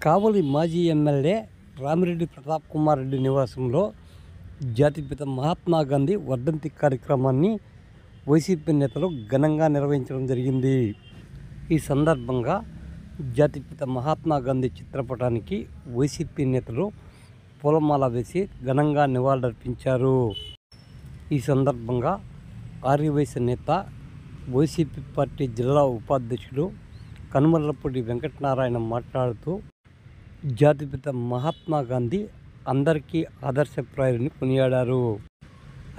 కావలి మాజీ ఎమ్మెల్యే రామిరెడ్డి ప్రతాప్ కుమార్ రెడ్డి నివాసంలో జాతిపిత మహాత్మా గాంధీ వర్ధంతి కార్యక్రమాన్ని వైసీపీ నేతలు ఘనంగా నిర్వహించడం జరిగింది. ఈ సందర్భంగా జాతిపిత మహాత్మా గాంధీ చిత్రపటానికి వైసీపీ నేతలు పూలమాల వేసి ఘనంగా నివాళులర్పించారు. ఈ సందర్భంగా ఆర్యవైశ్య నేత, వైసీపీ పార్టీ జిల్లా ఉపాధ్యక్షుడు కనుమర్లపూడి వెంకటనారాయణ మాట్లాడుతూ జాతిపిత మహాత్మా గాంధీ అందరికీ ఆదర్శప్రాయులని కొనియాడారు.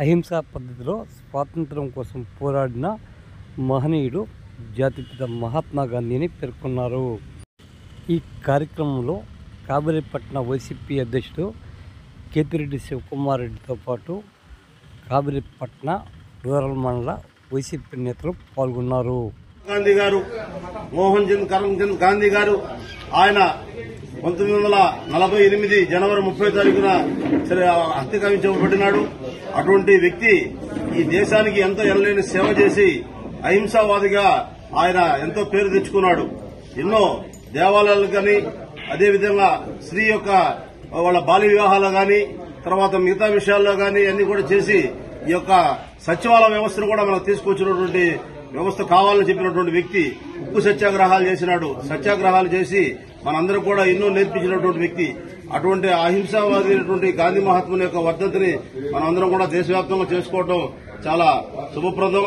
అహింసా పద్ధతిలో స్వాతంత్రం కోసం పోరాడిన మహనీయుడు జాతిపిత మహాత్మా గాంధీ అని పేర్కొన్నారు. ఈ కార్యక్రమంలో కావేరిపట్న వైసీపీ అధ్యక్షుడు కేతిరెడ్డి శివకుమార్ రెడ్డితో పాటు కావేరిపట్న రూరల్ మండల వైసీపీ నేతలు పాల్గొన్నారు. గాంధీ గారు, మోహన్ చంద్ కరమ్చంద్ గాంధీ గారు, ఆయన 1948 జనవరి 30 తారీఖున హత్యగావించబడినాడు. అటువంటి వ్యక్తి ఈ దేశానికి ఎంతో ఎనలేని సేవ చేసి అహింసావాదిగా ఆయన ఎంతో పేరు తెచ్చుకున్నాడు. ఎన్నో దేవాలయాలు కానీ, అదేవిధంగా స్త్రీ యొక్క వాళ్ళ బాల్య వివాహాలు కానీ, తర్వాత మిగతా విషయాల్లో కానీ అన్ని కూడా చేసి ఈ యొక్క సచివాలయ వ్యవస్థను కూడా మనకు తీసుకొచ్చినటువంటి వ్యవస్థ కావాలని చెప్పినటువంటి వ్యక్తి. ఉప్పు సత్యాగ్రహాలు చేసినాడు. సత్యాగ్రహాలు చేసి మనందరూ కూడా ఎన్నో నేర్పించినటువంటి వ్యక్తి. అటువంటి అహింసావాది అయినటువంటి గాంధీ మహాత్ముని యొక్క వర్ధంతిని మనం అందరం కూడా దేశవ్యాప్తంగా చేసుకోవడం చాలా శుభప్రదం.